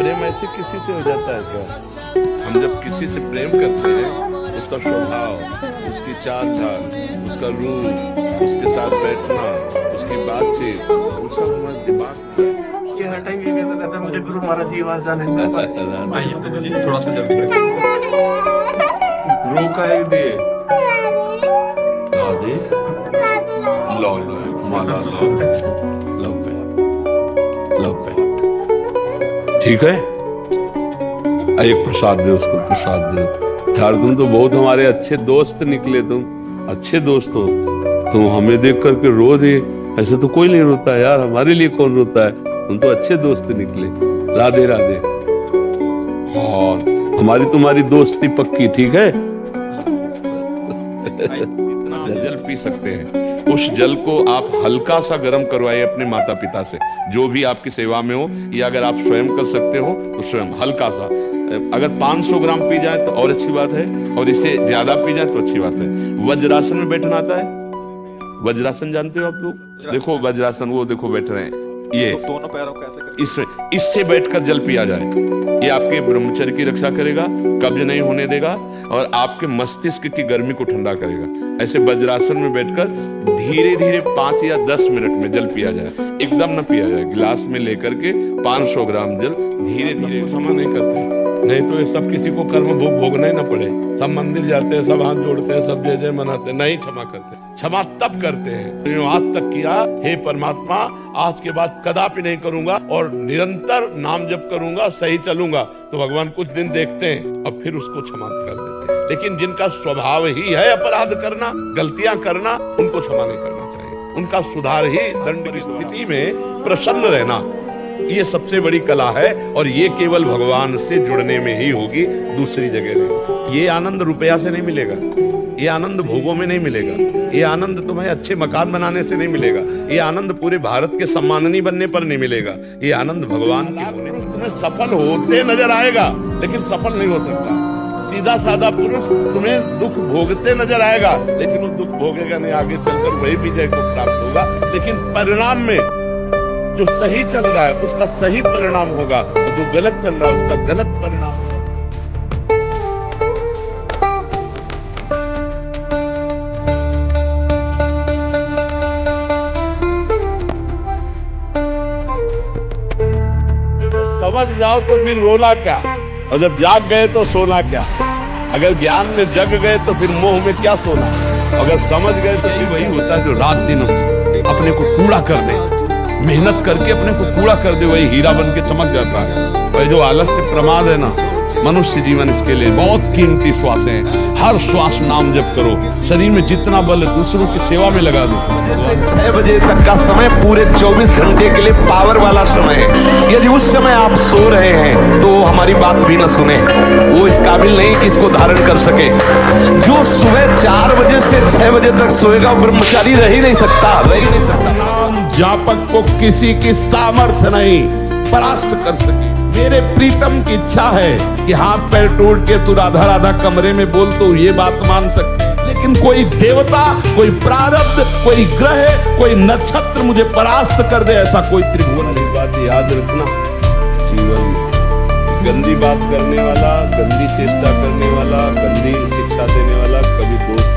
प्रेम ऐसे किसी से हो जाता है क्या? हम जब किसी से प्रेम करते हैं, उसका स्वभाव, उसकी चाल ढाल, उसका रूप, उसके साथ बैठना, उसकी बातचीत, वो सब हमारे दिमाग में ये हर टाइम ये कहता रहता है मुझे गुरु महाराज जी आवाज जाने दो। थोड़ा सा जल्दी रो का एक दिए दादी लो माला लो पे ठीक है। एक प्रसाद दे उसको, प्रसाद दे यार। तुम तो बहुत हमारे अच्छे दोस्त निकले, तुम अच्छे दोस्त हो। तुम हमें देख करके रो दे, ऐसे तो कोई नहीं रोता यार। हमारे लिए कौन रोता है? तुम तो अच्छे दोस्त निकले। राधे राधे। और हमारी तुम्हारी दोस्ती पक्की, ठीक है। जितना जल पी सकते हैं, उस जल को आप हल्का सा गर्म करवाइए अपने माता पिता से, जो भी आपकी सेवा में हो, या अगर आप स्वयं कर सकते हो तो स्वयं हल्का सा। अगर 500 ग्राम पी जाए तो और अच्छी बात है, और इससे ज्यादा पी जाए तो अच्छी बात है। वज्रासन में बैठना आता है? वज्रासन जानते हो आप लोग? देखो वज्रासन, वो देखो बैठ रहे हैं, ये दोनों पैरों को ऐसे इससे बैठकर जल पिया जाए। ये आपके ब्रह्मचर्य की रक्षा करेगा, कब्ज नहीं होने देगा, और आपके मस्तिष्क की गर्मी को ठंडा करेगा। ऐसे वज्रासन में बैठकर धीरे धीरे 5 या 10 मिनट में जल पिया जाए। एकदम न पिया जाए, गिलास में लेकर के 500 ग्राम जल धीरे धीरे। क्षमा नहीं करते, नहीं तो ये सब किसी को कर्म भोग भोगना ही ना पड़े। सब मंदिर जाते हैं, सब हाथ जोड़ते हैं, सब जय जय मनाते हैं, नहीं क्षमा करते। क्षमा तब करते हैं आज तक किया, हे परमात्मा आज के बाद कदापि नहीं करूंगा और निरंतर नाम जप करूंगा, सही चलूंगा। तो भगवान कुछ दिन देखते हैं और फिर उसको क्षमा कर देते हैं। लेकिन जिनका स्वभाव ही है अपराध करना, गलतियां करना, उनको क्षमा नहीं करना चाहिए। उनका सुधार ही दंड की स्थिति में प्रसन्न रहना, ये सबसे बड़ी कला है। और ये केवल भगवान से जुड़ने में ही होगी, दूसरी जगह नहीं। ये आनंद रुपया से नहीं मिलेगा, ये आनंद भोगों में नहीं मिलेगा, ये आनंद तुम्हें अच्छे मकान बनाने से नहीं मिलेगा, ये आनंद पूरे भारत के सम्माननीय बनने पर नहीं मिलेगा। ये आनंद भगवान के होने पर। तुम्हें सफल होते नजर आएगा, लेकिन सफल नहीं हो सकता। सीधा साधा पुरुष तुम्हें दुख भोगते नजर आएगा, लेकिन वो दुख भोगेगा नहीं, आगे चलकर वही विजय को प्राप्त होगा। लेकिन परिणाम में जो सही चल रहा है उसका सही परिणाम होगा, और जो गलत चल रहा है उसका गलत परिणाम होगा। समझ जाओ तो फिर रोना क्या, और जब जाग गए तो सोना क्या। अगर ज्ञान में जग गए तो फिर मोह में क्या सोना। अगर समझ गए तो फिर वही होता है जो रात दिन अपने को कूड़ा कर दे, मेहनत करके अपने को कूड़ा कर दे, वही हीरा बन के चमक जाता है। वही जो आलस से प्रमाद है ना, मनुष्य जीवन इसके लिए बहुत कीमती श्वास है। हर श्वास नाम जप करो, शरीर में जितना बल है दूसरों की सेवा में लगा दो। 6 बजे तक का समय पूरे 24 घंटे के लिए पावर वाला समय है। यदि उस समय आप सो रहे हैं तो हमारी बात भी न सुने, वो इस काबिल नहीं कि इसको धारण कर सके। जो सुबह 4 बजे से 6 बजे तक सोएगा वो ब्रह्मचारी रह ही नहीं सकता, रह ही नहीं सकता। नाम जापक को किसी की सामर्थ्य नहीं परास्त कर सके। मेरे प्रीतम की इच्छा है कि हाथ पैर तोड़ के तू राधा राधा कमरे में बोल, तो ये बात मान सकते। लेकिन कोई देवता, कोई प्रारब्ध, कोई ग्रह, कोई नक्षत्र मुझे परास्त कर दे, ऐसा कोई त्रिभुवन नहीं। बात याद रखना, जीवन गंदी बात करने वाला, गंदी चेष्टा करने वाला, गंदी शिक्षा देने वाला कभी दोस्त